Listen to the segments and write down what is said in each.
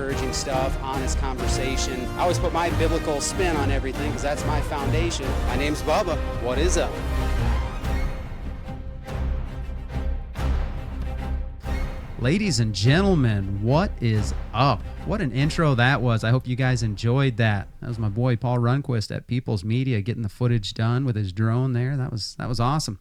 encouraging stuff, honest conversation. I always put my biblical spin on everything because that's my foundation. My name's Bubba. What is up? Ladies and gentlemen, what is up? What an intro that was. I hope you guys enjoyed that. That was my boy Paul Runquist at People's Media getting the footage done with his drone there. That was awesome.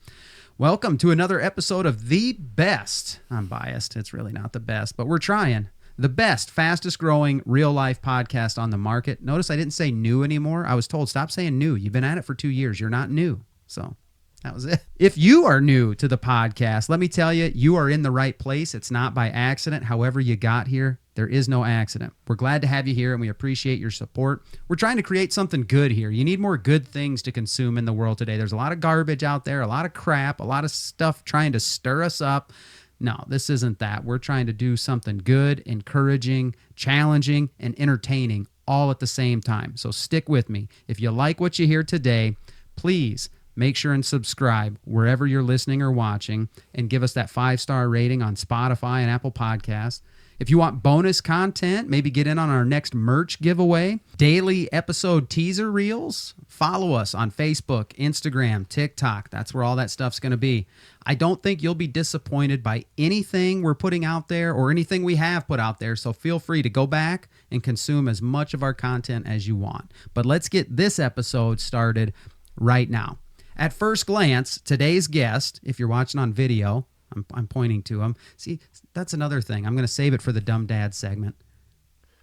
Welcome to another episode of the best. I'm biased. It's really not the best, but we're trying. The best, fastest growing real life podcast on the market. Notice I didn't say new anymore. I was told stop saying new. You've been at it for 2 years. You're not new. So that was it. If you are new to the podcast, let me tell you, you are in the right place. It's not by accident. However you got here, there is no accident. We're glad to have you here, and we appreciate your support. We're trying to create something good here. You need more good things to consume in the world today. There's a lot of garbage out there, a lot of crap, a lot of stuff trying to stir us up. No, this isn't that. We're trying to do something good, encouraging, challenging, and entertaining all at the same time. So stick with me. If you like what you hear today, please make sure and subscribe wherever you're listening or watching, and give us that 5-star rating on Spotify and Apple Podcasts. If you want bonus content, maybe get in on our next merch giveaway, daily episode teaser reels, follow us on Facebook, Instagram, TikTok. That's where all that stuff's going to be. I don't think you'll be disappointed by anything we're putting out there or anything we have put out there, so feel free to go back and consume as much of our content as you want. But let's get this episode started right now. At first glance, today's guest, if you're watching on video, I'm pointing to him. See, that's another thing. I'm going to save it for the Dumb Dad segment.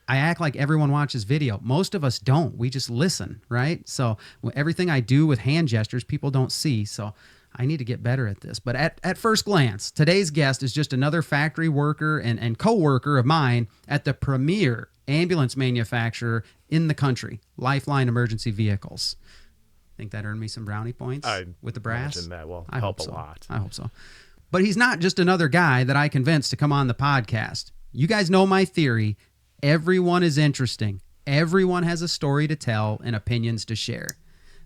I act like everyone watches video. Most of us don't. We just listen, right? So everything I do with hand gestures, people don't see. So I need to get better at this. But at first glance, today's guest is just another factory worker and co-worker of mine at the premier ambulance manufacturer in the country, Lifeline Emergency Vehicles. Think that earned me some brownie points with the brass? I imagine that will I help hope so. a lot. I hope so. But he's not just another guy that I convinced to come on the podcast. You guys know my theory. Everyone is interesting. Everyone has a story to tell and opinions to share.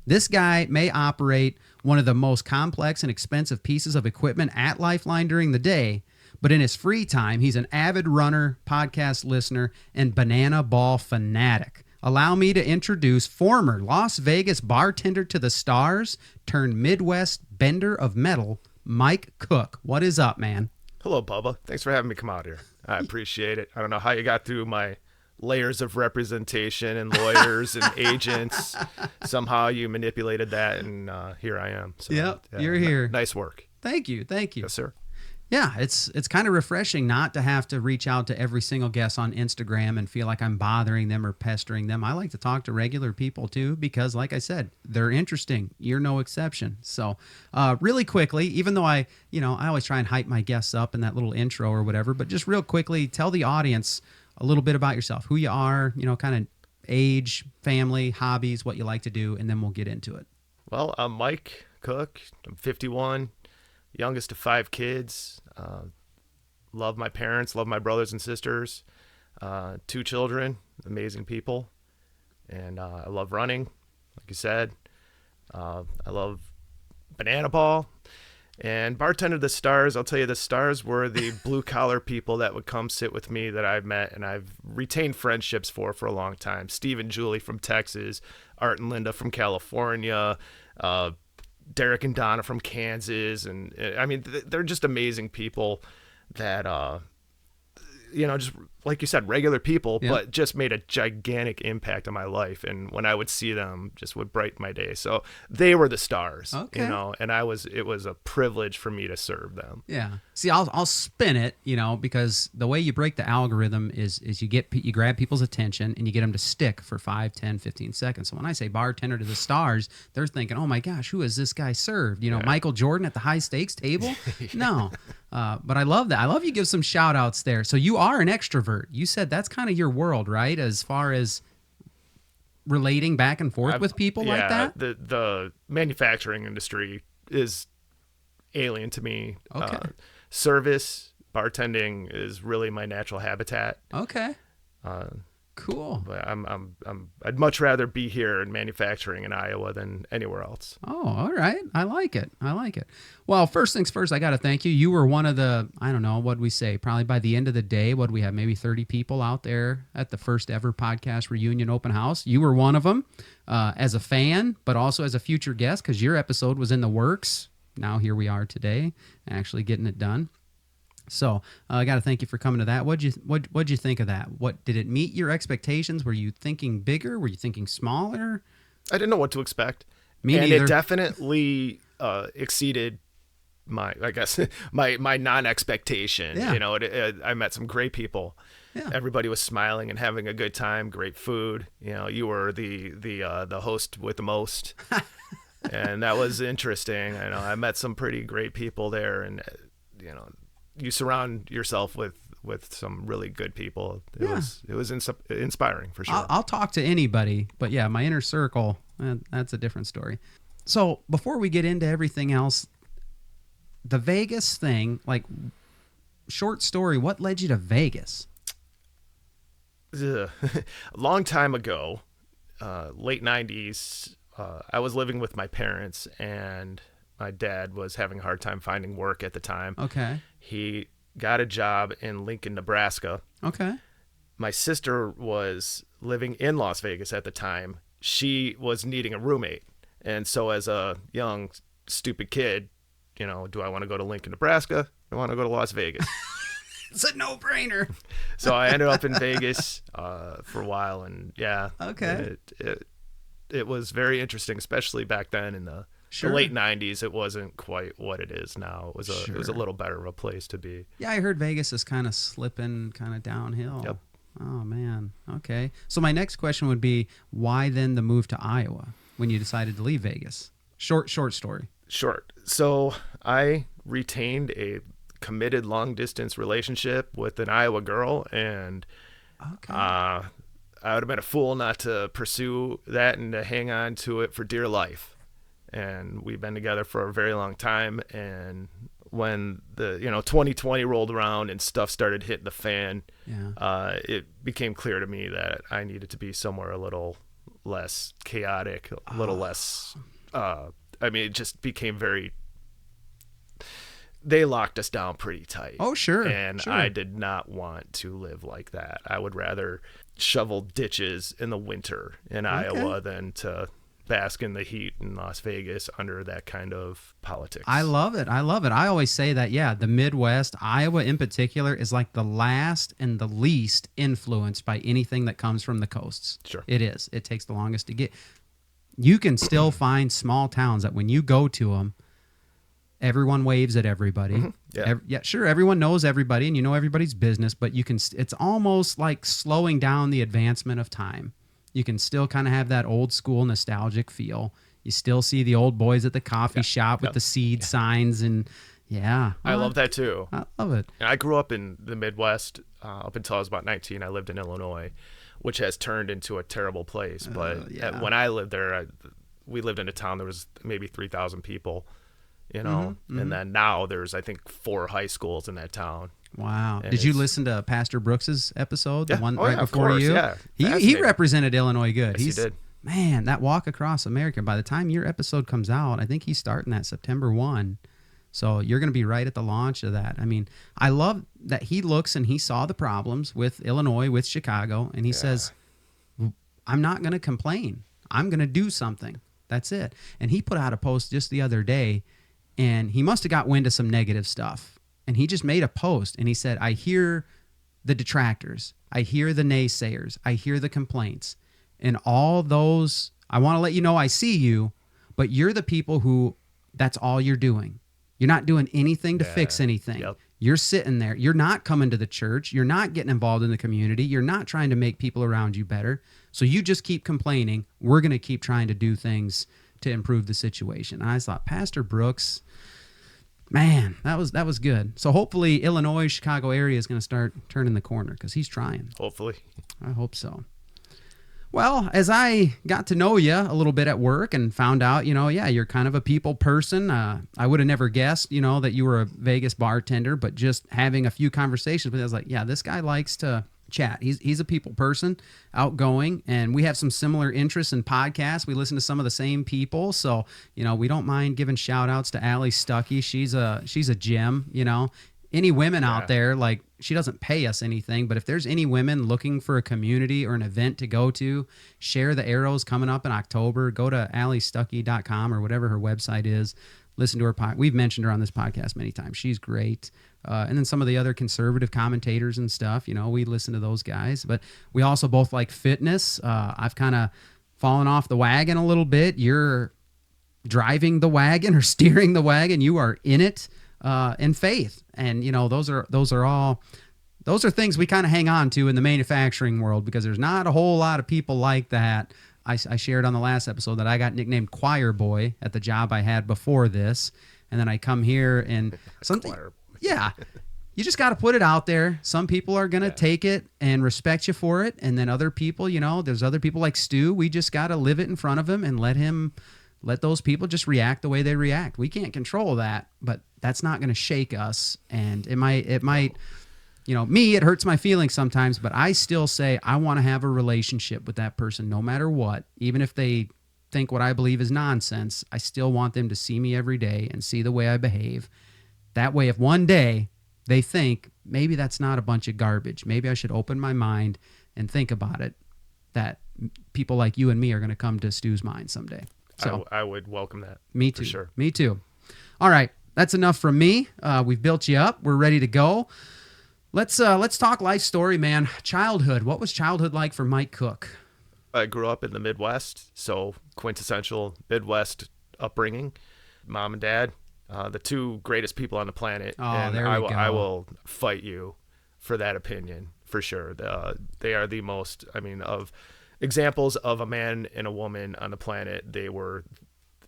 This guy may operate one of the most complex and expensive pieces of equipment at Lifeline during the day, but in his free time, he's an avid runner, podcast listener, and banana ball fanatic. Allow me to introduce former Las Vegas bartender to the stars turned Midwest bender of metal, Mike Cook. What is up, man? Hello, Bubba. Thanks for having me come out here. I appreciate it. I don't know how you got through my layers of representation and lawyers and agents. Somehow you manipulated that, and here I am. So, yep, you're here. Nice work. Thank you. Yes, sir. Yeah, it's kind of refreshing not to have to reach out to every single guest on Instagram and feel like I'm bothering them or pestering them. I like to talk to regular people too because, like I said, they're interesting. You're no exception. So really quickly, even though I always try and hype my guests up in that little intro or whatever, but just real quickly, tell the audience a little bit about yourself, who you are, kind of age, family, hobbies, what you like to do, and then we'll get into it. Well, I'm Mike Cook. I'm 51. Youngest of 5 kids. Love my parents, love my brothers and sisters. 2 children, amazing people. And I love running, like you said. I love banana ball. And bartender to the stars, I'll tell you, the stars were the blue-collar people that would come sit with me that I've met and I've retained friendships for a long time. Steve and Julie from Texas, Art and Linda from California, Derek and Donna from Kansas, and I mean they're just amazing people that just like you said, regular people, yep, but just made a gigantic impact on my life, and when I would see them just would brighten my day. So they were the stars. Okay. And it was a privilege for me to serve them. Yeah. See, I'll spin it, because the way you break the algorithm is you grab people's attention and you get them to stick for 5, 10, 15 seconds. So when I say bartender to the stars, they're thinking, oh my gosh, who has this guy served? Yeah. Michael Jordan at the high stakes table? No. But I love that. I love you give some shout outs there. So you are an extrovert. You said that's kind of your world, right? As far as relating back and forth with people like that? The manufacturing industry is alien to me. Okay. Service, bartending is really my natural habitat. Okay. Cool. But I'd much rather be here in manufacturing in Iowa than anywhere else. Oh, all right. I like it. Well, first things first, I got to thank you. You were one of the, I don't know, what'd we say? Probably by the end of the day, what'd we have? Maybe 30 people out there at the first ever podcast reunion open house. You were one of them as a fan, but also as a future guest because your episode was in the works. Now here we are today, actually getting it done. So I got to thank you for coming to that. What'd you think of that? What did it meet your expectations? Were you thinking bigger? Were you thinking smaller? I didn't know what to expect. Me and neither. It definitely exceeded my non-expectation. Yeah. You know, I met some great people. Yeah. Everybody was smiling and having a good time. Great food. You know, you were the host with the most, and that was interesting. I know I met some pretty great people there, and you know, you surround yourself with some really good people. It was inspiring for sure. I'll talk to anybody, but yeah, my inner circle, that's a different story. So before we get into everything else, the Vegas thing, like, short story, what led you to Vegas? A long time ago, late 90s, I was living with my parents, and my dad was having a hard time finding work at the time. Okay. He got a job in Lincoln, Nebraska. Okay. My sister was living in Las Vegas at the time. She was needing a roommate. And so as a young, stupid kid, you know, do I want to go to Lincoln, Nebraska? I want to go to Las Vegas. It's a no-brainer. So I ended up in Vegas for a while, and yeah. Okay. It was very interesting, especially back then in the late 90s. It wasn't quite what it is now. It was a little better of a place to be. Yeah, I heard Vegas is kind of slipping kind of downhill. Yep. Oh, man. Okay. So my next question would be, why then the move to Iowa when you decided to leave Vegas? Short story. Short. So I retained a committed long-distance relationship with an Iowa girl, and I would have been a fool not to pursue that and to hang on to it for dear life. And we've been together for a very long time. And when the 2020 rolled around and stuff started hitting the fan, it became clear to me that I needed to be somewhere a little less chaotic, a little less. It just became very. They locked us down pretty tight. Oh, sure. And I did not want to live like that. I would rather shovel ditches in the winter in Iowa than to bask in the heat in Las Vegas under that kind of politics. I love it. I always say that, the Midwest, Iowa in particular, is like the last and the least influenced by anything that comes from the coasts. Sure. It is. It takes the longest to get. You can still find small towns that when you go to them, everyone waves at everybody. Mm-hmm. Yeah. Sure. Everyone knows everybody and you know everybody's business, but it's almost like slowing down the advancement of time. You can still kind of have that old school nostalgic feel. You still see the old boys at the coffee shop with the seed signs and I love that too. I love it. I grew up in the Midwest up until I was about 19. I lived in Illinois, which has turned into a terrible place. But when I lived there, we lived in a town that was maybe 3,000 people. And then now there's, I think, 4 high schools in that town. Wow. Did you listen to Pastor Brooks's episode, the one right before course, you? Yeah. He represented Illinois good. Yes, he did. Man, that walk across America, by the time your episode comes out, I think he's starting that September 1. So you're going to be right at the launch of that. I mean, I love that he looks and he saw the problems with Illinois, with Chicago, and he says, I'm not going to complain. I'm going to do something. That's it. And he put out a post just the other day, and he must have got wind of some negative stuff. And he just made a post, and he said, I hear the detractors. I hear the naysayers. I hear the complaints. And all those, I want to let you know I see you, but you're the people who, that's all you're doing. You're not doing anything to fix anything. Yep. You're sitting there. You're not coming to the church. You're not getting involved in the community. You're not trying to make people around you better. So you just keep complaining. We're going to keep trying to do things to improve the situation. And I thought, Pastor Brooks, man, that was good. So hopefully Illinois, Chicago area is going to start turning the corner because he's trying. Hopefully. I hope so. Well, as I got to know you a little bit at work and found out, you're kind of a people person. I would have never guessed, that you were a Vegas bartender, but just having a few conversations with you, I was like, this guy likes to chat. He's a people person, outgoing, and we have some similar interests in podcasts. We listen to some of the same people, so we don't mind giving shout outs to Allie Stuckey. She's a gem. Any women out there, like, she doesn't pay us anything, but if there's any women looking for a community or an event to go to, share the arrows coming up in October. Go to alliestuckey.com or whatever her website is. Listen to her podcast. We've mentioned her on this podcast many times. She's great. And then some of the other conservative commentators and stuff, we listen to those guys. But we also both like fitness. I've kind of fallen off the wagon a little bit. You're driving the wagon or steering the wagon. You are in it. And faith. And, those are things we kind of hang on to in the manufacturing world, because there's not a whole lot of people like that. I shared on the last episode that I got nicknamed Choir Boy at the job I had before this. And then I come here and something, yeah, you just got to put it out there. Some people are going to take it and respect you for it. And then other people, there's other people like Stu. We just got to live it in front of him and let those people just react the way they react. We can't control that, but that's not going to shake us. And it might, it hurts my feelings sometimes, but I still say I want to have a relationship with that person no matter what. Even if they think what I believe is nonsense, I still want them to see me every day and see the way I behave. That way, if one day they think maybe that's not a bunch of garbage, maybe I should open my mind and think about it, that people like you and me are going to come to Stu's mind someday. So I would welcome that. Me too. For sure. Me too. All right. That's enough from me. We've built you up. We're ready to go. Let's talk life story, man. Childhood. What was childhood like for Mike Cook? I grew up in the Midwest, so quintessential Midwest upbringing. Mom and dad, the two greatest people on the planet. Oh, and there we go. I will fight you for that opinion, for sure. They are the most, of examples of a man and a woman on the planet. They were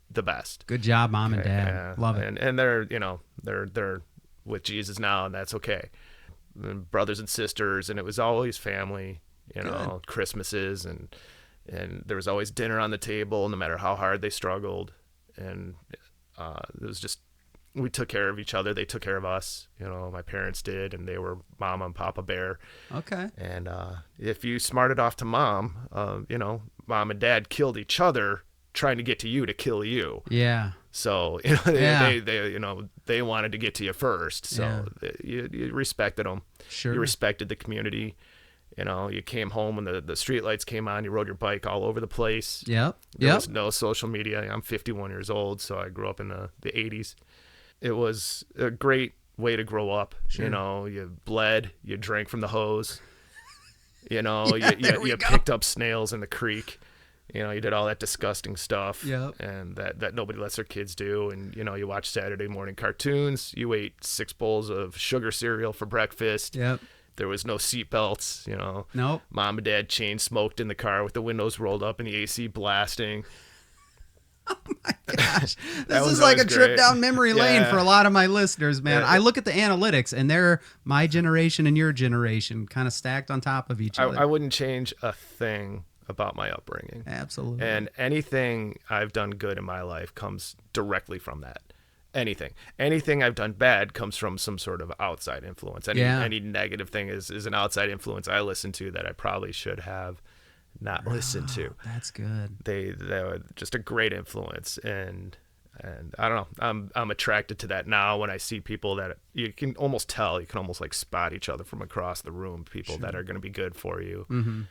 the best. Good job, Mom and Dad. Yeah. Love it. And they're, they're with Jesus now, and that's okay. And brothers and sisters, and it was always family, Good. Christmases, and there was always dinner on the table, no matter how hard they struggled. And it was just, we took care of each other. They took care of us. My parents did, and they were Mama and Papa Bear. Okay. And if you smarted off to Mom, Mom and Dad killed each other trying to get to you to kill you. Yeah. So they wanted to get to you first. So you respected them. Sure. You respected the community. You came home when the street lights came on. You rode your bike all over the place. Yep. There was no social media. I'm 51 years old, so I grew up in the 80s. It was a great way to grow up. Sure. You bled, you drank from the hose. You go. Picked up snails in the creek. You did all that disgusting stuff. Yep. And that nobody lets their kids do. And you watch Saturday morning cartoons. You ate 6 bowls of sugar cereal for breakfast. Yep. There was no seat belts. Nope. Mom and Dad chain smoked in the car with the windows rolled up and the AC blasting. Oh my gosh. This is like a trip down memory lane for a lot of my listeners, man. I look at the analytics and they're my generation and your generation kind of stacked on top of each other. I wouldn't change a thing about my upbringing. Absolutely. And anything I've done good in my life comes directly from that. Anything I've done bad comes from some sort of outside influence. Any negative thing is an outside influence I listen to that I probably should have not listened to. That's good. They were just a great influence, and I don't know. I'm attracted to that now when I see people that you can almost tell. You can almost like spot each other from across the room. People that are going to be good for you. Mm-hmm.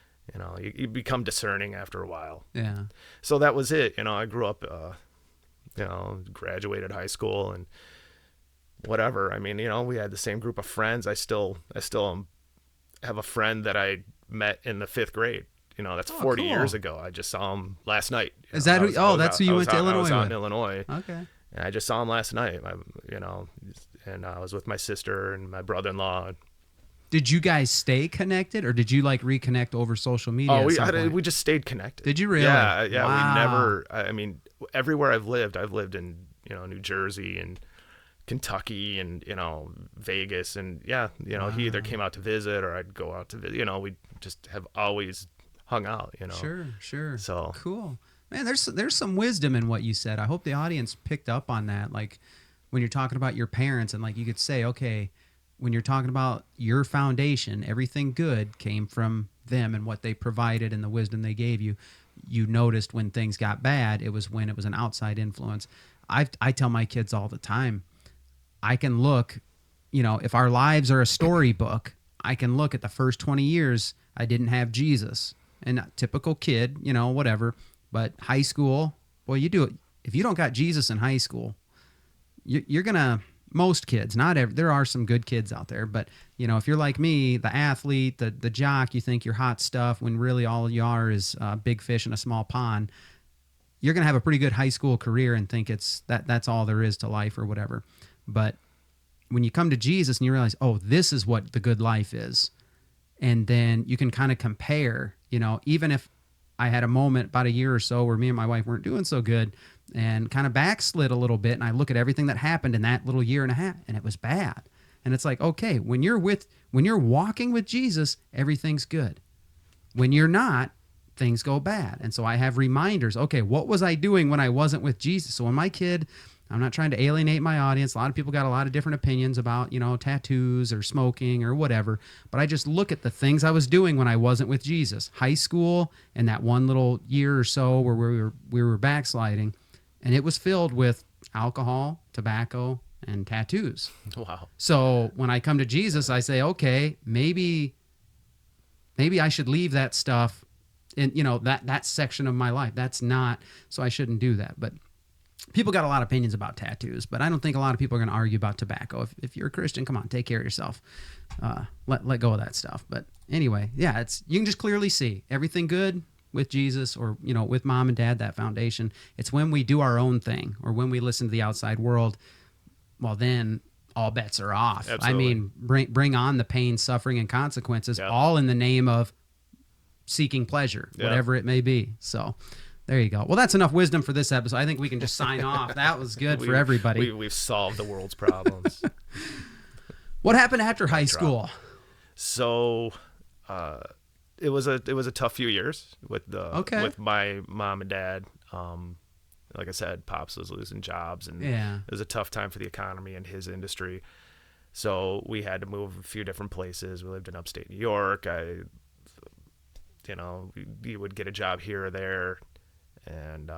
You become discerning after a while. Yeah. So that was it. I grew up. Graduated high school and whatever. We had the same group of friends. I still have a friend that I met in the 5th grade. That's 40 cool. years ago. I just saw him last night. Is that who? That's who you went to Illinois with? I was out in Illinois. Okay. And I just saw him last night. And I was with my sister and my brother-in-law. Did you guys stay connected, or did you like reconnect over social media? We just stayed connected. Did you really? Yeah. Wow. We never. Everywhere I've lived in New Jersey and Kentucky and Vegas, and Wow. He either came out to visit or I'd go out to visit. We just have always hung out. Sure. So cool, man. There's some wisdom in what you said. I hope the audience picked up on that. Like when you're talking about your parents, and like you could say, okay, when you're talking about your foundation, everything good came from them and what they provided and the wisdom they gave you. You noticed when things got bad, it was when it was an outside influence. I tell my kids all the time, I can look, if our lives are a storybook, I can look at the first 20 years I didn't have Jesus. And a typical kid, whatever. But high school, well, you do it. If you don't got Jesus in high school, you're going to, most kids, not every, there are some good kids out there, but if you're like me, the athlete, the jock, you think you're hot stuff when really all you are is big fish in a small pond. You're going to have a pretty good high school career and think that's all there is to life or whatever. But when you come to Jesus and you realize, oh, this is what the good life is. And then you can kind of compare, even if I had a moment about a year or so where me and my wife weren't doing so good and kind of backslid a little bit. And I look at everything that happened in that little year and a half and it was bad. And it's like, okay, when you're walking with Jesus, everything's good. When you're not, things go bad. And so I have reminders. Okay, what was I doing when I wasn't with Jesus? So when my kid, I'm not trying to alienate my audience. A lot of people got a lot of different opinions about, tattoos or smoking or whatever. But I just look at the things I was doing when I wasn't with Jesus. High school and that one little year or so where we were backsliding. And it was filled with alcohol, tobacco, and tattoos. Wow. So when I come to Jesus, I say, okay, maybe I should leave that stuff in, that section of my life. That's not, so I shouldn't do that. But people got a lot of opinions about tattoos, but I don't think a lot of people are going to argue about tobacco. If you're a Christian, come on, take care of yourself. Let go of that stuff. But anyway, yeah, you can just clearly see everything good with Jesus or, with mom and dad, that foundation. It's when we do our own thing or when we listen to the outside world, well, then all bets are off. Absolutely. I mean, bring on the pain, suffering, and consequences, Yep. all in the name of seeking pleasure, Yep. whatever it may be. So there you go. Well, that's enough wisdom for this episode. I think we can just sign off. That was good for everybody. We've solved the world's problems. What happened after high school? So, it was a tough few years with my mom and dad. Like I said, Pops was losing jobs, and Yeah. it was a tough time for the economy and his industry. So we had to move a few different places. We lived in upstate New York. We would get a job here or there, and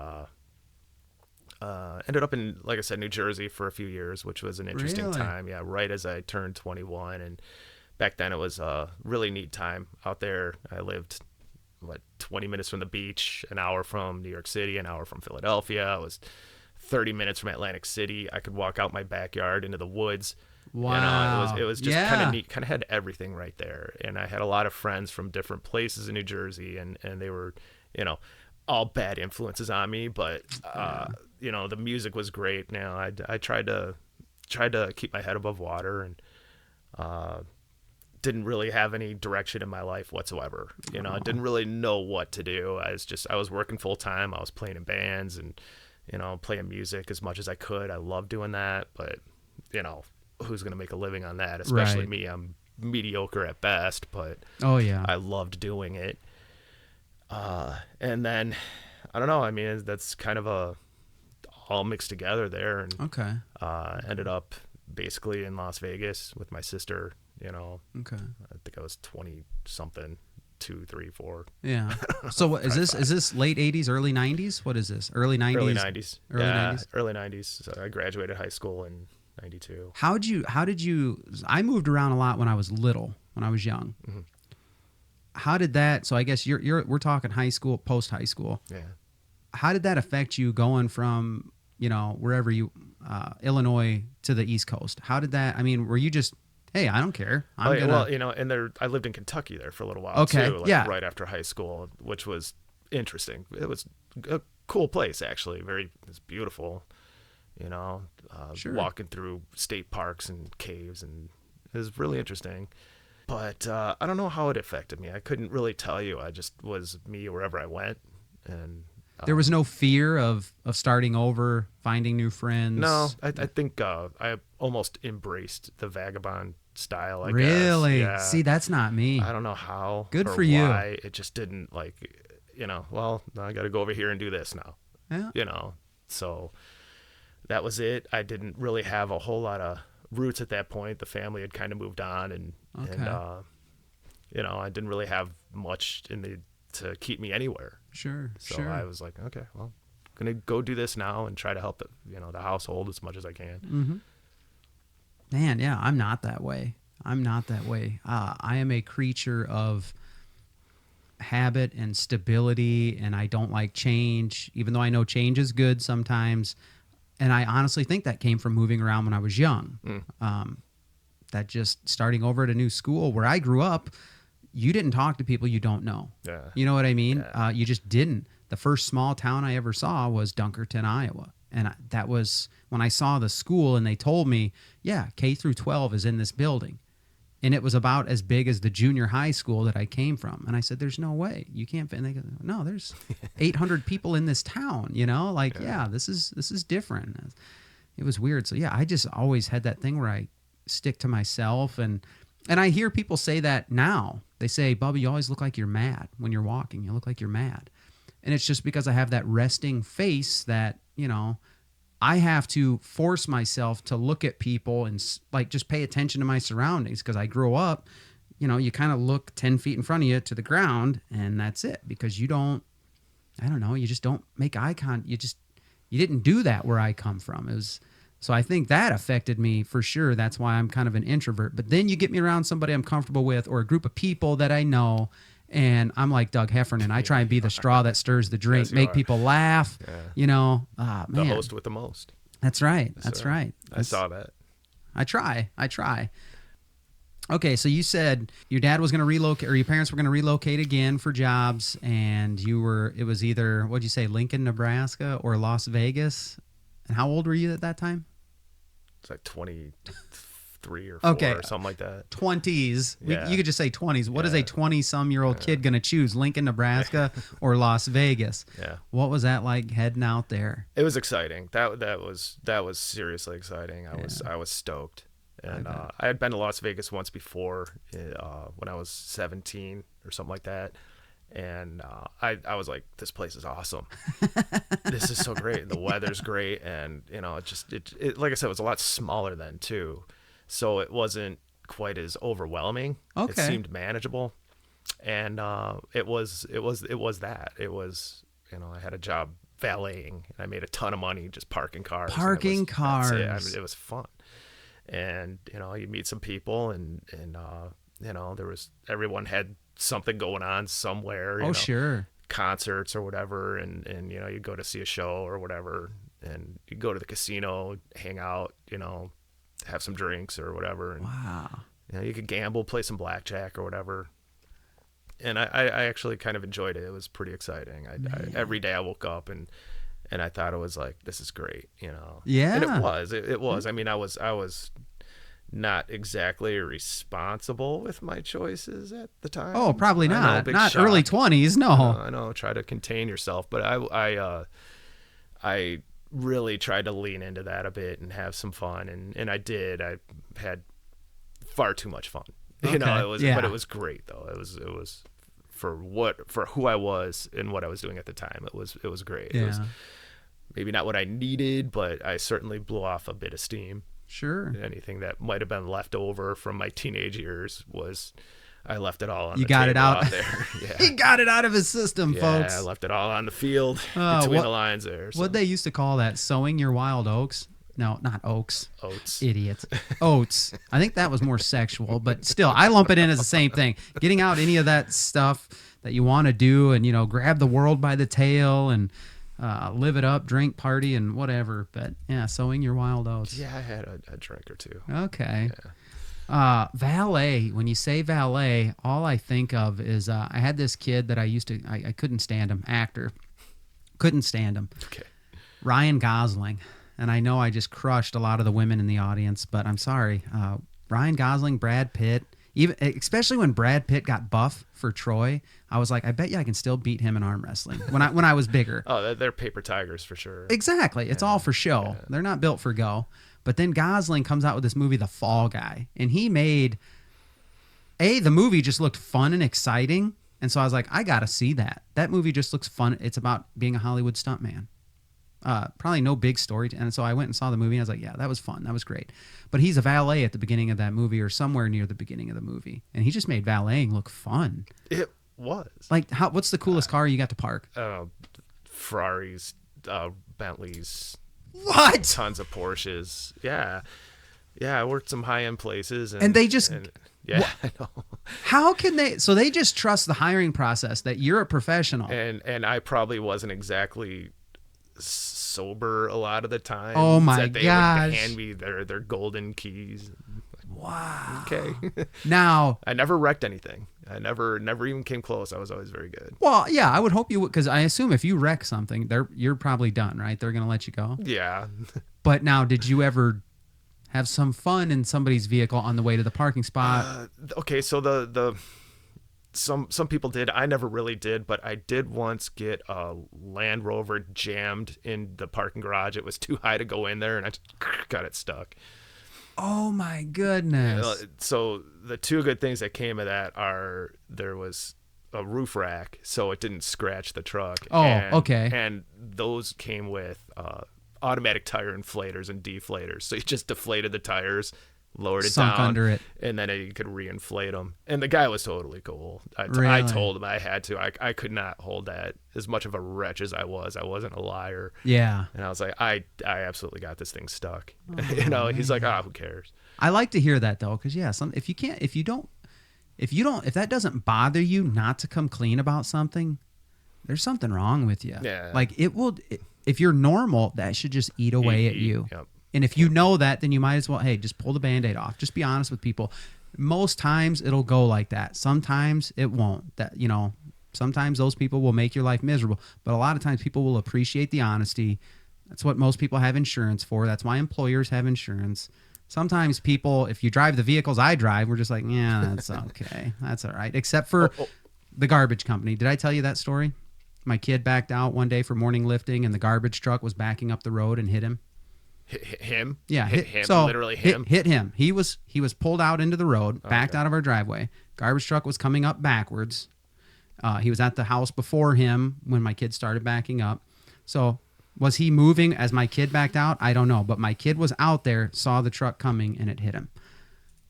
ended up in, like I said, New Jersey for a few years, which was an interesting Really? time. Yeah, right as I turned 21, and back then it was a really neat time out there. I lived 20 minutes from the beach, an hour from New York City, an hour from Philadelphia. I was 30 minutes from Atlantic City. I could walk out my backyard into the woods. Wow. It was just kind of neat, kind of had everything right there. And I had a lot of friends from different places in New Jersey, and they were, all bad influences on me, but the music was great. I tried to keep my head above water, and didn't really have any direction in my life whatsoever. I didn't really know what to do. I was working full time. I was playing in bands and, playing music as much as I could. I loved doing that, but, who's going to make a living on that? Especially Right. me. I'm mediocre at best, but Oh, yeah. I loved doing it. And then, I don't know. I mean, that's kind of all mixed together there. And, Okay. ended up basically in Las Vegas with my sister. Okay. I think I was 20 something, 2, 3, 4. Yeah. So what is this? Is this late 80s, early 90s? What is this? Early 90s? Early 90s. Early Yeah, 90s? early 90s. So I graduated high school in 92. How did you, I moved around a lot when I was little, when I was young. Mm-hmm. How did that, so I guess we're talking high school, post high school. Yeah. How did that affect you going from, wherever you, Illinois to the East Coast? How did that, were you just, hey, I don't care. I lived in Kentucky there for a little while Okay, too, yeah. right after high school, which was interesting. It was a cool place, actually. It's beautiful, Sure. walking through state parks and caves, and it was really interesting. But I don't know how it affected me. I couldn't really tell you. I just was me wherever I went, and there was no fear of starting over, finding new friends? no, I think I almost embraced the vagabond style, I guess. Really? Yeah. See, that's not me. I don't know how. Good or for you. why. It just didn't well, I got to go over here and do this now. Yeah. So that was it. I didn't really have a whole lot of roots at that point. The family had kind of moved on, and I didn't really have much to keep me anywhere. Sure. So I was like, okay, well, I'm gonna go do this now and try to help the household as much as I can. Mm-hmm. Man, yeah, I'm not that way. I am a creature of habit and stability, and I don't like change, even though I know change is good sometimes. And I honestly think that came from moving around when I was young. That just starting over at a new school where I grew up, you didn't talk to people you don't know. Yeah. You know what I mean? Yeah. You just didn't. The first small town I ever saw was Dunkerton, Iowa. And that was when I saw the school and they told me, yeah, K through 12 is in this building. And it was about as big as the junior high school that I came from. And I said, there's no way. You can't fit. And they go, no, there's 800 people in this town, this is different. It was weird. So yeah, I just always had that thing where I stick to myself. And I hear people say that now. They say, Bubba, you always look like you're mad when you're walking. You look like you're mad. And it's just because I have that resting face that, I have to force myself to look at people and just pay attention to my surroundings, because I grew up, you kind of look 10 feet in front of you to the ground and that's it, because you just don't make eye contact. You didn't do that where I come from. So I think that affected me for sure. That's why I'm kind of an introvert. But then you get me around somebody I'm comfortable with or a group of people that I know, and I'm like Doug Heffernan. I try and be the straw that stirs the drink, make people laugh, The man. host with the most. That's right. That's right. I saw that. I try. Okay, so you said your dad was going to relocate, or your parents were going to relocate again for jobs, and it was either, what'd you say, Lincoln, Nebraska, or Las Vegas? And how old were you at that time? It's like 23 or 4 or something like that. 20s. Yeah. You could just say 20s. What is a 20-some-year-old kid going to choose, Lincoln, Nebraska, or Las Vegas? Yeah. What was that like heading out there? It was exciting. That was seriously exciting. I was stoked. And I had been to Las Vegas once before when I was 17 or something like that. And I was like, this place is awesome. This is so great. The weather's great. And, it like I said, it was a lot smaller then, too. So it wasn't quite as overwhelming. Okay. It seemed manageable. And it was that. It was, I had a job valeting, and I made a ton of money just parking cars. Cars. That's it. It was fun. And, you meet some people, and there was, everyone had something going on somewhere. Sure. Concerts or whatever. And you go to see a show or whatever, and you go to the casino, hang out, have some drinks or whatever. And, wow. You could gamble, play some blackjack or whatever. And I actually kind of enjoyed it. It was pretty exciting. Every day I woke up and I thought it was like, this is great, Yeah. And it was. It was. I mean, I was not exactly responsible with my choices at the time. Oh, probably not. Not shock. Early 20s, no. I know. Try to contain yourself, but I really tried to lean into that a bit and have some fun, and I did. I had far too much fun. Okay. But it was great though. It was for who I was and what I was doing at the time. It was great. Yeah. It was maybe not what I needed, but I certainly blew off a bit of steam. Sure. Anything that might have been left over from my teenage years I left it all on you the got table it out there. Yeah. He got it out of his system, folks. Yeah, I left it all on the field between the lines there. So. What they used to call that, sowing your wild oats. No, not oaks. Oats. Idiot. Oats. I think that was more sexual, but still, I lump it in as the same thing. Getting out any of that stuff that you want to do and, grab the world by the tail and live it up, drink, party, and whatever. But, yeah, sowing your wild oats. Yeah, I had a drink or two. Okay. Yeah. Valet. When you say valet, all I think of is I had this kid that I couldn't stand him. Actor. Couldn't stand him. Okay. Ryan Gosling. And I know I just crushed a lot of the women in the audience, but I'm sorry. Ryan Gosling, Brad Pitt, especially when Brad Pitt got buff for Troy, I was like, I bet you I can still beat him in arm wrestling when I was bigger. Oh, they're paper tigers for sure. Exactly. It's all for show. Yeah. They're not built for go. But then Gosling comes out with this movie, The Fall Guy, and he made the movie just looked fun and exciting. And so I was like, I got to see that. That movie just looks fun. It's about being a Hollywood stuntman. Probably no big story. And so I went and saw the movie and I was like, yeah, that was fun. That was great. But he's a valet at the beginning of that movie or somewhere near the beginning of the movie. And he just made valeting look fun. It was. Like, what's the coolest car you got to park? Ferraris, Bentleys. What? Tons of Porsches. Yeah. Yeah, I worked some high-end places. And they just... yeah, I know. How can they... So they just trust the hiring process that you're a professional. And I probably wasn't exactly sober a lot of the time. Oh, my they gosh. would hand me their golden keys. Wow. Okay. Now... I never wrecked anything. I never even came close. I was always very good. Well, yeah, I would hope you would, because I assume if you wreck something, you're probably done, right? They're going to let you go. Yeah. But now, did you ever have some fun in somebody's vehicle on the way to the parking spot? Okay, so some people did. I never really did, but I did once get a Land Rover jammed in the parking garage. It was too high to go in there, and I just got it stuck. Oh my goodness. So the two good things that came of that are there was a roof rack, so it didn't scratch the truck. Oh, okay. And those came with automatic tire inflators and deflators. So you just deflated the tires, lowered it Sunk down under it. and then you could reinflate them. And the guy was totally cool. I Really? told him I had to. I could not hold that. As much of a wretch as I wasn't a liar. Yeah. And I was like, I absolutely got this thing stuck. You know, he's like, who cares? I like to hear that though, because yeah, if that doesn't bother you not to come clean about something, there's something wrong with you. Yeah. Like if you're normal, that should just eat away at you. Yep. And if you know that, then you might as well, hey, just pull the Band-Aid off. Just be honest with people. Most times it'll go like that. Sometimes it won't. Sometimes those people will make your life miserable. But a lot of times people will appreciate the honesty. That's what most people have insurance for. That's why employers have insurance. Sometimes people, if you drive the vehicles I drive, we're just like, yeah, that's okay. That's all right. Except for the garbage company. Did I tell you that story? My kid backed out one day for morning lifting and the garbage truck was backing up the road and hit him. Hit him? Yeah, hit him. So literally him. Hit him. He was pulled out into the road, backed out of our driveway. Garbage truck was coming up backwards. He was at the house before him when my kid started backing up. So was he moving as my kid backed out? I don't know. But my kid was out there, saw the truck coming, and it hit him.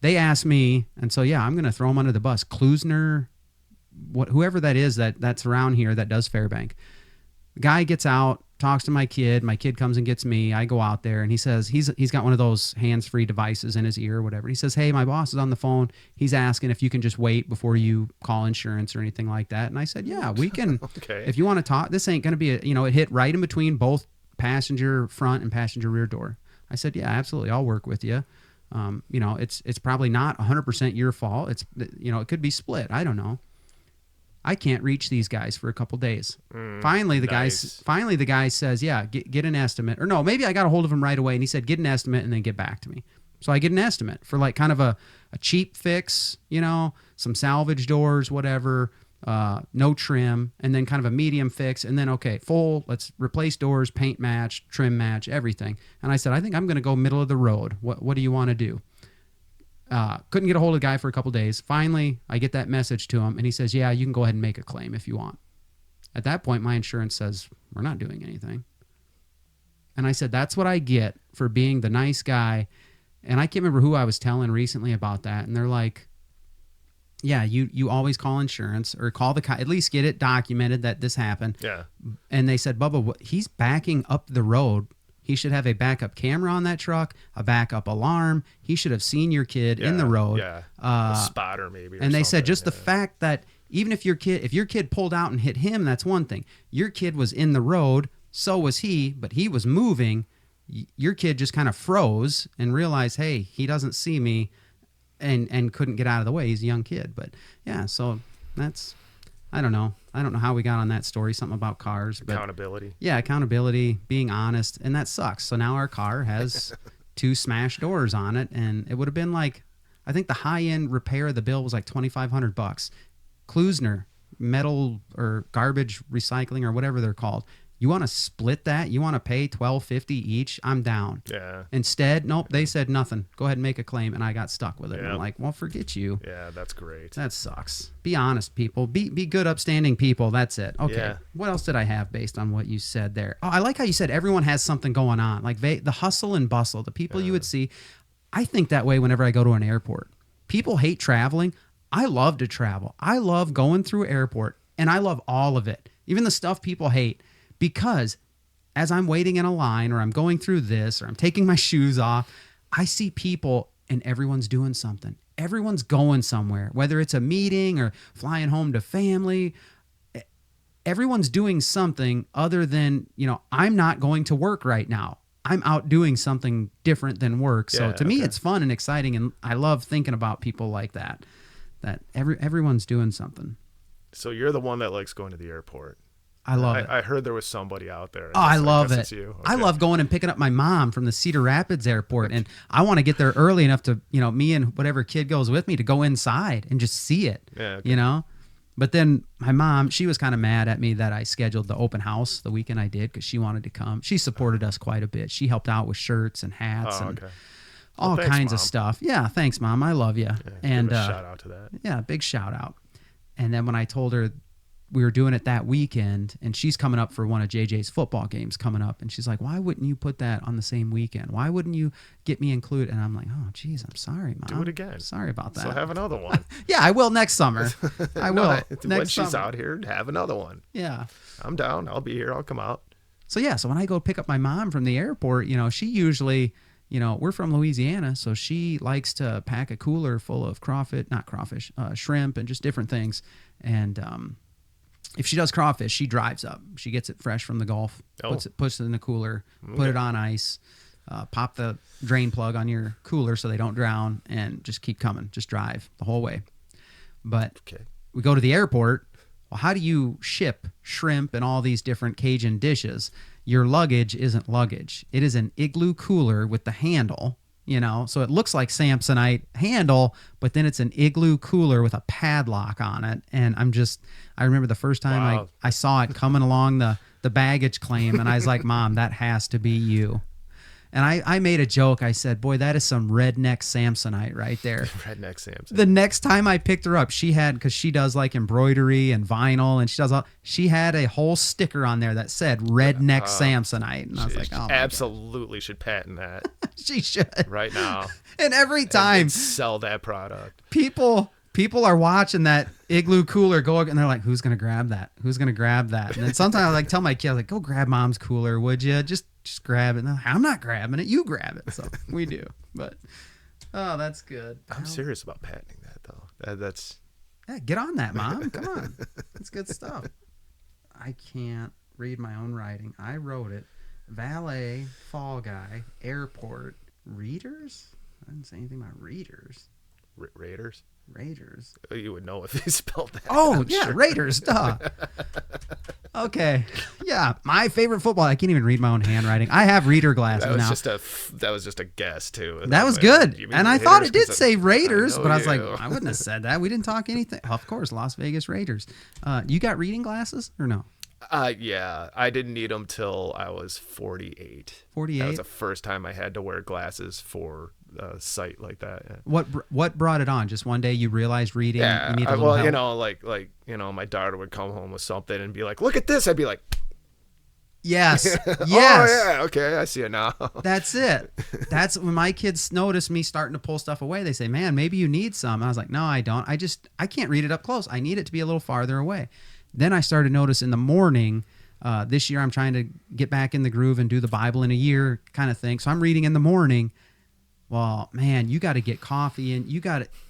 They asked me, and so yeah, I'm going to throw him under the bus. Klusner, whoever that is that's around here that does Fairbank. The guy gets out, talks to my kid comes and gets me. I go out there and he says he's got one of those hands-free devices in his ear or whatever. He says, hey, my boss is on the phone. He's asking if you can just wait before you call insurance or anything like that. And I said, yeah, we can. Okay. If you want to talk, this ain't going to be it hit right in between both passenger front and passenger rear door. I said, yeah, absolutely. I'll work with you. It's probably not 100% your fault. It's, it could be split. I don't know. I can't reach these guys for a couple days. Finally, the guy says, yeah, get an estimate. Or no, maybe I got a hold of him right away. And he said, get an estimate and then get back to me. So I get an estimate for like kind of a cheap fix, some salvage doors, whatever, no trim, and then kind of a medium fix. And then, okay, full, let's replace doors, paint match, trim match, everything. And I said, I think I'm going to go middle of the road. What do you want to do? Couldn't get a hold of the guy for a couple days. Finally, I get that message to him, and he says, yeah, you can go ahead and make a claim if you want. At that point, my insurance says, we're not doing anything. And I said, that's what I get for being the nice guy. And I can't remember who I was telling recently about that. And they're like, yeah, you always call insurance or call at least get it documented that this happened. Yeah. And they said, Bubba, he's backing up the road. He should have a backup camera on that truck, a backup alarm. He should have seen your kid in the road. Yeah, a spotter maybe. And they said just the fact that even if your kid pulled out and hit him, that's one thing. Your kid was in the road, so was he, but he was moving. Your kid just kind of froze and realized, hey, he doesn't see me, and couldn't get out of the way. He's a young kid. But yeah, so that's, I don't know how we got on that story, something about cars. But accountability. Yeah, accountability, being honest, and that sucks. So now our car has 2 smashed doors on it, and it would have been like, I think the high-end repair of the bill was like $2,500. Klusner, metal or garbage recycling or whatever they're called, You want to split that? You want to pay $12.50 each? I'm down. Yeah. Instead, nope, they said nothing. Go ahead and make a claim, and I got stuck with it. And I'm Yep. like, well, forget you. Yeah, that's great. That sucks. Be honest, people. Be good, upstanding people. That's it. Okay. Yeah. What else did I have based on what you said there? Oh, I like how you said everyone has something going on. Like the hustle and bustle, the people you would see. I think that way whenever I go to an airport. People hate traveling. I love to travel. I love going through airport, and I love all of it, even the stuff people hate, because as I'm waiting in a line or I'm going through this or I'm taking my shoes off, I see people and everyone's doing something. Everyone's going somewhere, whether it's a meeting or flying home to family. Everyone's doing something other than, I'm not going to work right now. I'm out doing something different than work. So to me, it's fun and exciting. And I love thinking about people like that everyone's doing something. So you're the one that likes going to the airport. I love it. I heard there was somebody out there. Oh, I love guess it. It's you. Okay. I love going and picking up my mom from the Cedar Rapids airport. And I want to get there early enough to, me and whatever kid goes with me to go inside and just see it, Yeah, okay. But then my mom, she was kind of mad at me that I scheduled the open house the weekend I did because she wanted to come. She supported us quite a bit. She helped out with shirts and hats and all thanks, kinds Mom. of stuff. Yeah, thanks, Mom. I love you. Yeah, and give a shout out to that. Yeah, big shout out. And then when I told her we were doing it that weekend, and she's coming up for one of JJ's football games coming up, and she's like, why wouldn't you put that on the same weekend? Why wouldn't you get me included? And I'm like, oh, geez, I'm sorry, Mom. Do it again. Sorry about that. So have another one. Yeah, I will next summer. I will. When next she's summer. out here, have another one. Yeah. I'm down. I'll be here. I'll come out. So when I go pick up my mom from the airport, she usually, we're from Louisiana, so she likes to pack a cooler full of shrimp and just different things. And if she does crawfish, she drives up. She gets it fresh from the Gulf, puts it in the cooler, put it on ice, pop the drain plug on your cooler so they don't drown, and just keep coming. Just drive the whole way. But we go to the airport. Well, how do you ship shrimp and all these different Cajun dishes? Your luggage isn't luggage. It is an igloo cooler with the handle, so it looks like Samsonite handle, but then it's an igloo cooler with a padlock on it. And I remember the first time I saw it coming along the baggage claim, and I was like, Mom, that has to be you. And I made a joke. I said, boy, that is some redneck Samsonite right there. Redneck Samsonite. The next time I picked her up, because she does like embroidery and vinyl, and she had a whole sticker on there that said redneck Samsonite. And I was like, oh, absolutely should patent that. She should. Right now. And every time. And sell that product. People are watching that igloo cooler go, and they're like, who's going to grab that? Who's going to grab that? And then sometimes I tell my kid, go grab Mom's cooler, would you? Just grab it. And like, I'm not grabbing it. You grab it. So we do. But, oh, that's good. I'm serious about patenting that, though. That's. Yeah, get on that, Mom. Come on. That's good stuff. I can't read my own writing. I wrote it. Valet, Fall Guy, Airport, Readers? I didn't say anything about Readers. Raiders? Raiders. You would know if they spelled that. Oh, yeah, Raiders, duh. Okay. Yeah, my favorite football. I can't even read my own handwriting. I have reader glasses now. That was just a guess, too. That was good. And I thought it did say Raiders, but I was like, you. I wouldn't have said that. We didn't talk anything. Of course, Las Vegas Raiders. You got reading glasses or no? Yeah, I didn't need them till I was 48. 48? That was the first time I had to wear glasses for a site like that. Yeah. What brought it on? Just one day you realized reading. Yeah, you need a little help? like my daughter would come home with something and be like, "Look at this." I'd be like, "Yes, yes." Oh yeah, okay, I see it now. That's it. That's when my kids notice me starting to pull stuff away. They say, "Man, maybe you need some." And I was like, "No, I don't. I can't read it up close. I need it to be a little farther away." Then I started to notice in the morning. This year I'm trying to get back in the groove and do the Bible in a year kind of thing. So I'm reading in the morning. Well, man, you got to get coffee and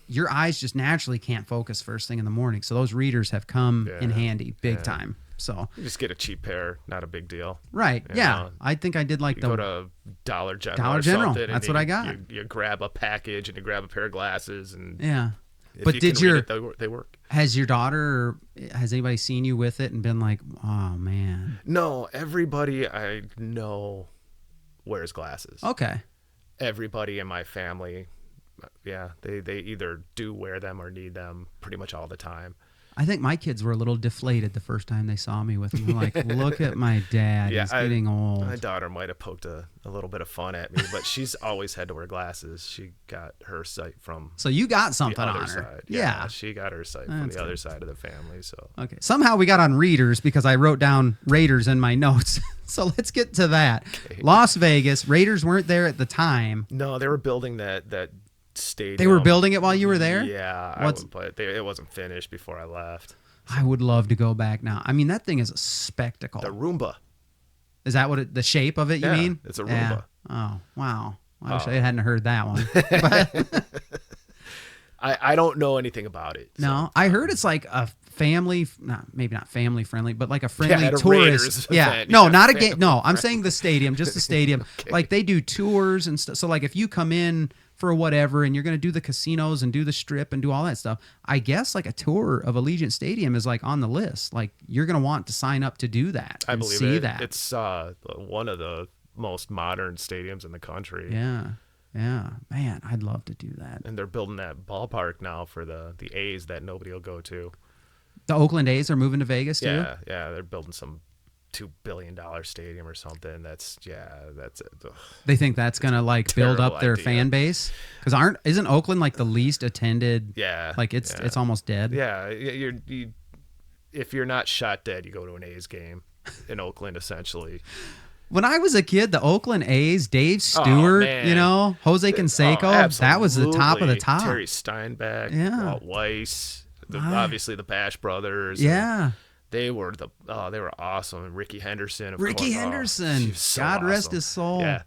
your eyes just naturally can't focus first thing in the morning. So those readers have come in handy big time. So you just get a cheap pair, not a big deal. Right. Yeah. I think I did like go to Dollar General. That's what I got. You grab a package and you grab a pair of glasses and But they work. Has your daughter or has anybody seen you with it and been like, oh man? No, everybody I know wears glasses. Okay. Everybody in my family, yeah, they either do wear them or need them pretty much all the time. I think my kids were a little deflated the first time they saw me with them. They're like, look at my dad. He's getting old. My daughter might have poked a little bit of fun at me, but she's always had to wear glasses. She got her sight from So you got something the on other her. side. Yeah. She got her sight from the other side of the family. So Okay. Somehow we got on Raiders because I wrote down Raiders in my notes. So let's get to that. Okay. Las Vegas. Raiders weren't there at the time. No, they were building that stadium. They were building it while you were there? Yeah, I wouldn't play it. It wasn't finished before I left. I would love to go back now. I mean, that thing is a spectacle. The Roomba. Is that what the shape of it, you mean? It's a Roomba. Yeah. Oh, wow. I wish I hadn't heard that one. But, I don't know anything about it. So. no, I heard it's like a family, maybe not family friendly, but like a friendly at a tourist. Raiders Yeah. event, No, yeah, not a game. No, I'm saying the stadium, just the stadium. Okay. Like they do tours and stuff. So like if you come in for whatever and you're going to do the casinos and do the strip and do all that stuff, I guess like a tour of Allegiant Stadium is like on the list. Like you're going to want to sign up to do that I and believe see it. that. It's one of the most modern stadiums in the country. Yeah. Yeah. Man, I'd love to do that. And they're building that ballpark now for the A's that nobody will go to. The Oakland A's are moving to Vegas too? Yeah, they're building some $2 billion stadium or something. That's it. Ugh. They think that's gonna like build up their idea. fan base because isn't Oakland like the least attended? Yeah, like it's almost dead. Yeah, if you're not shot dead, you go to an A's game in Oakland, essentially. When I was a kid, the Oakland A's, Dave Stewart, man. Jose Canseco, that was the top of the Absolutely. top. Terry Steinbeck, Yeah. Walt Weiss, obviously the Bash brothers. Yeah. They were awesome. And Ricky Henderson, of Ricky course. Henderson, He was so God rest awesome. his soul. Yeah,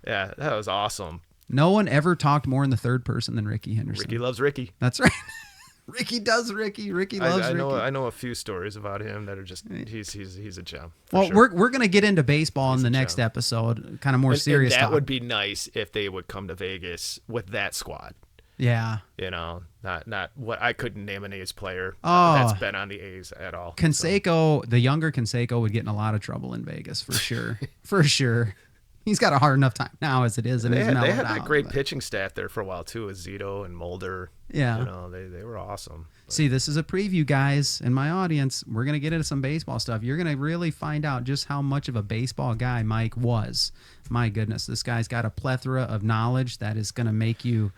that was awesome. No one ever talked more in the third person than Ricky Henderson. Ricky loves Ricky. That's right. Ricky does Ricky. Ricky loves Ricky. I know a few stories about him that are just he's a gem. Well, sure. we're gonna get into baseball in He's the a next gem. episode, kind of more And serious that talk. would be nice if they would come to Vegas with that squad. Yeah. You know, not what I couldn't name an A's player Oh. that's been on the A's at all. Canseco, the younger Canseco would get in a lot of trouble in Vegas for sure. For sure. He's got a hard enough time now as it is. And They he's had mellowed that out, great but- pitching staff there for a while too, with Zito and Mulder. Yeah. You know, they were awesome. See, this is a preview, guys, and my audience. We're going to get into some baseball stuff. You're going to really find out just how much of a baseball guy Mike was. My goodness, this guy's got a plethora of knowledge that is going to make you...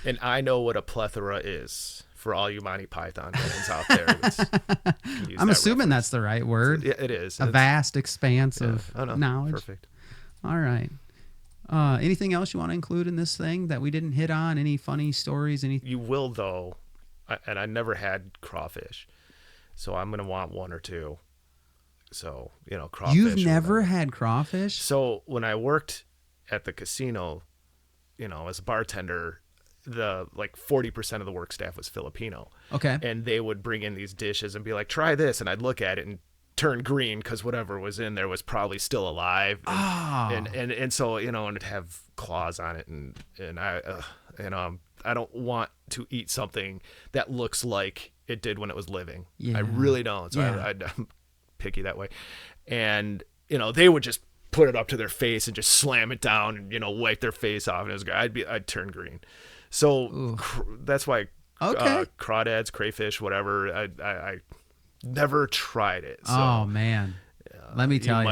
And I know what a plethora is for all you Monty Python fans out there. I'm assuming that's the right word. Yeah, it is. A vast expanse of I know. knowledge. Perfect. All right. Anything else you want to include in this thing that we didn't hit on? Any funny stories? Any? You will, though, and I never had crawfish, so I'm gonna want one or two. So crawfish. You've or never whatever. had crawfish? So when I worked at the casino, as a bartender, the 40% of the work staff was Filipino. Okay. And they would bring in these dishes and be like, "Try this," and I'd look at it and turn green because whatever was in there was probably still alive. And so and it'd have claws on it, and I don't want to eat something that looks like it did when it was living. Yeah. I really don't. So Yeah. I'm picky that way. And they would just put it up to their face and just slam it down and wipe their face off, and it was I'd turn green. So that's why Okay. crawdads, crayfish, whatever. I never tried it. So Oh man. Let me tell you. You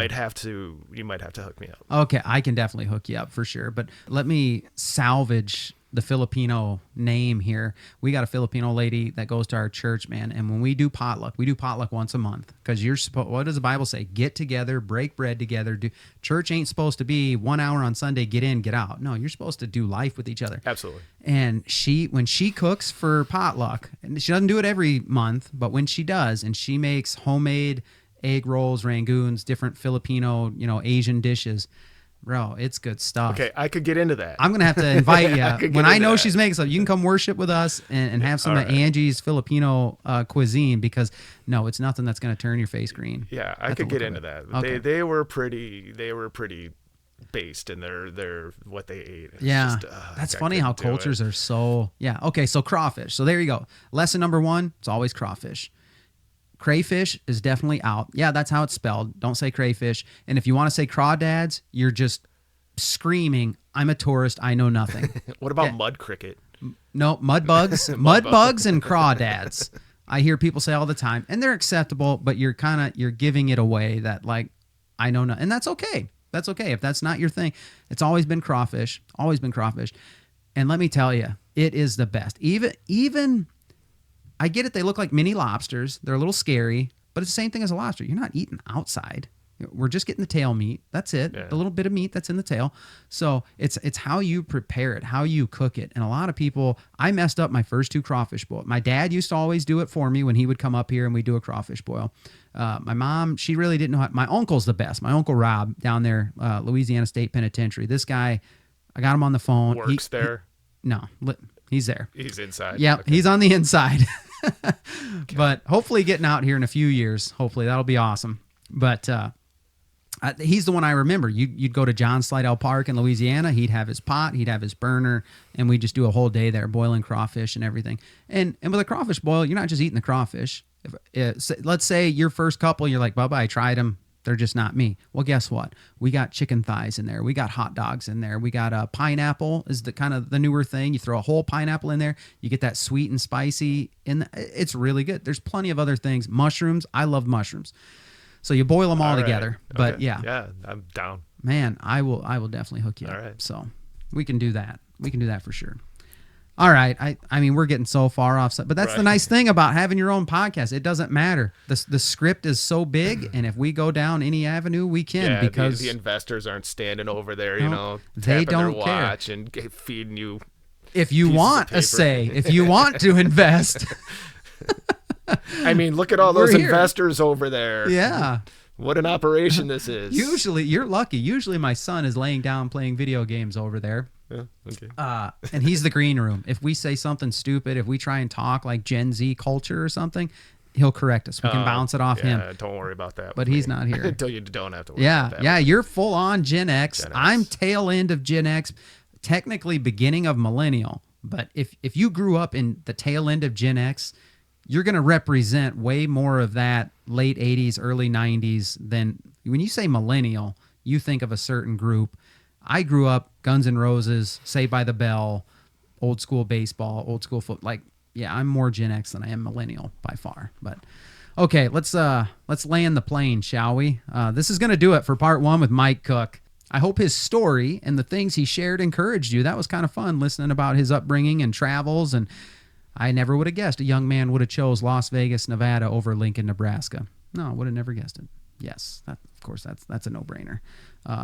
might have to hook me up. Okay, I can definitely hook you up for sure. But let me salvage the Filipino name here. We got a Filipino lady that goes to our church, man. And when we do potluck once a month because you're supposed. What does the Bible say? Get together, break bread together. Church ain't supposed to be 1 hour on Sunday, get in, get out. No, you're supposed to do life with each other. Absolutely. And when she cooks for potluck, and she doesn't do it every month, but when she does, and she makes homemade egg rolls, rangoons, different Filipino, Asian dishes. Bro, it's good stuff. Okay, I could get into that. I'm going to have to invite you. could When get I into know that. she's making stuff, you can come worship with us and have some All of right. Angie's Filipino cuisine because, no, it's nothing that's going to turn your face green. Yeah, I At the could get look of into it. that. Okay. They were pretty based in their what they ate. It's Yeah, just, that's I funny couldn't how do it. cultures are so... Yeah, okay, so crawfish. So there you go. Lesson number 1, it's always crawfish. Crayfish is definitely out. Yeah, that's how it's spelled. Don't say crayfish. And if you want to say crawdads, you're just screaming, I'm a tourist, I know nothing. What about Yeah. mud cricket? No, mud bugs. Mud bugs and crawdads. I hear people say all the time, and they're acceptable, but you're giving it away that like, I know not, and that's okay. That's okay. If that's not your thing, it's always been crawfish, always been crawfish. And let me tell you, it is the best. Even I get it. They look like mini lobsters. They're a little scary, but it's the same thing as a lobster. You're not eating outside. We're just getting the tail meat. That's it. Yeah. The little bit of meat that's in the tail. So it's how you prepare it, how you cook it. And a lot of people, I messed up my first 2 crawfish boil. My dad used to always do it for me when he would come up here and we'd do a crawfish boil. My mom, she really didn't know how. My uncle's the best. My uncle Rob down there, Louisiana State Penitentiary. This guy, I got him on the phone. Works there? No, he's there. He's inside. Yeah, Okay. He's on the inside. But hopefully getting out here in a few years. Hopefully that'll be awesome. But he's the one I remember. You'd go to John Slidell Park in Louisiana. He'd have his pot. He'd have his burner. And we'd just do a whole day there boiling crawfish and everything. And with a crawfish boil, you're not just eating the crawfish. Let's say your first couple, you're like, Bubba, I tried them. They're just not me. Well, guess what? We got chicken thighs in there. We got hot dogs in there. We got pineapple is the kind of the newer thing. You throw a whole pineapple in there. You get that sweet and spicy. It's really good. There's plenty of other things. Mushrooms. I love mushrooms. So you boil them all together. But okay. yeah. Yeah, I'm down. Man, I will definitely hook you up. All right. So we can do that. We can do that for sure. All right. I mean, we're getting so far off, but that's the nice thing about having your own podcast. It doesn't matter. The script is so big, and if we go down any avenue, we can because the investors aren't standing over there, they tapping don't their care. watch and feeding you. If you want a say, if you want to invest. I mean, look at all those We're here. investors over there. Yeah. What an operation this is. Usually, you're lucky. Usually my son is laying down playing video games over there. Yeah, okay. And he's the green room. If we say something stupid, if we try and talk like Gen Z culture or something, he'll correct us. We can bounce it off him. Don't worry about that. But he's not here. Until you don't have to worry about that. Yeah, you're full on Gen X. Gen X. I'm tail end of Gen X, technically beginning of millennial. But if you grew up in the tail end of Gen X, you're going to represent way more of that late 80s, early 90s than when you say millennial, you think of a certain group. I grew up Guns N' Roses, Saved by the Bell, old school baseball, old school foot. Like, yeah, I'm more Gen X than I am millennial by far. But okay, let's land the plane, shall we? This is going to do it for part 1 with Mike Cook. I hope his story and the things he shared encouraged you. That was kind of fun listening about his upbringing and travels, and I never would have guessed a young man would have chose Las Vegas, Nevada over Lincoln, Nebraska. No, I would have never guessed it. Yes, of course, that's a no-brainer.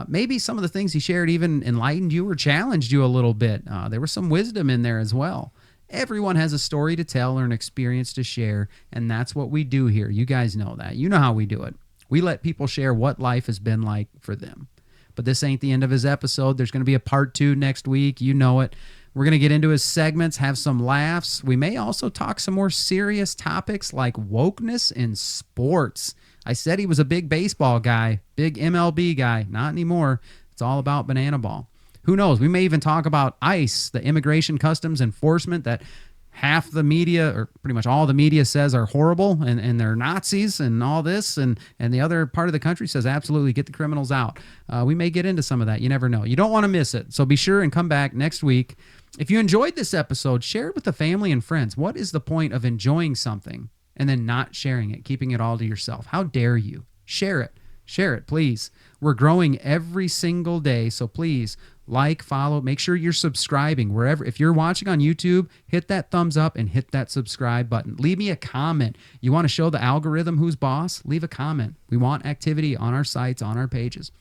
Maybe some of the things he shared even enlightened you or challenged you a little bit. There was some wisdom in there as well. Everyone has a story to tell or an experience to share, and that's what we do here. You guys know that. You know how we do it. We let people share what life has been like for them. But this ain't the end of his episode. There's going to be a part 2 next week. You know it. We're going to get into his segments, have some laughs. We may also talk some more serious topics like wokeness in sports. I said he was a big baseball guy, big MLB guy. Not anymore. It's all about banana ball. Who knows? We may even talk about ICE, the Immigration Customs Enforcement that half the media, or pretty much all the media, says are horrible and they're Nazis and all this. And the other part of the country says absolutely get the criminals out. We may get into some of that. You never know. You don't want to miss it. So be sure and come back next week. If you enjoyed this episode, share it with the family and friends. What is the point of enjoying something and then not sharing it, keeping it all to yourself? How dare you? Share it. Share it, please. We're growing every single day, so please like, follow, make sure you're subscribing wherever. If you're watching on YouTube, hit that thumbs up and hit that subscribe button. Leave me a comment. You want to show the algorithm who's boss? Leave a comment. We want activity on our sites, on our pages.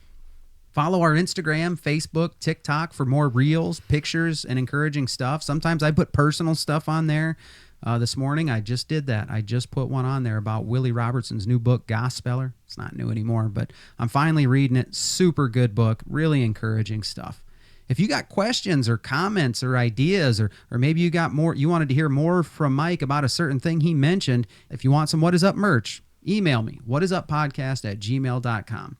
Follow our Instagram, Facebook, TikTok for more reels, pictures, and encouraging stuff. Sometimes I put personal stuff on there. This morning, I just did that. I just put one on there about Willie Robertson's new book, Gospeller. It's not new anymore, but I'm finally reading it. Super good book. Really encouraging stuff. If you got questions or comments or ideas, or maybe you got more, you wanted to hear more from Mike about a certain thing he mentioned, if you want some What Is Up merch, email me, whatisuppodcast@gmail.com.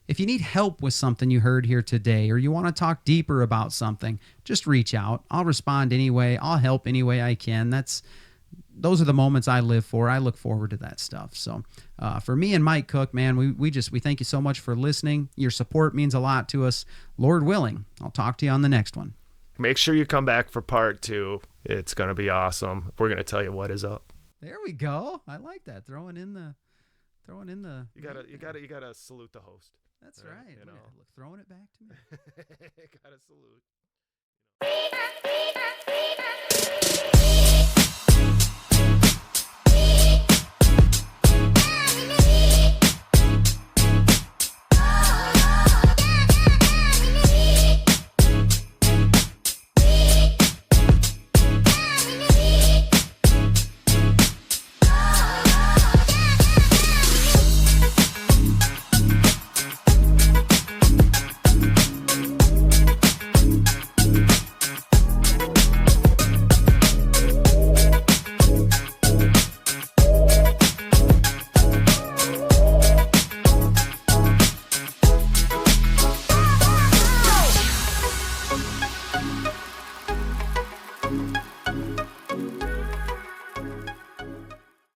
If you need help with something you heard here today, or you want to talk deeper about something, just reach out. I'll respond anyway. I'll help any way I can. Those are the moments I live for. I look forward to that stuff. So for me and Mike Cook, man, we thank you so much for listening. Your support means a lot to us. Lord willing, I'll talk to you on the next one. Make sure you come back for part 2. It's going to be awesome. We're going to tell you what is up. There we go. I like that. Throwing in the. You gotta salute the host. That's right. You know, Look, throwing it back to me. gotta salute.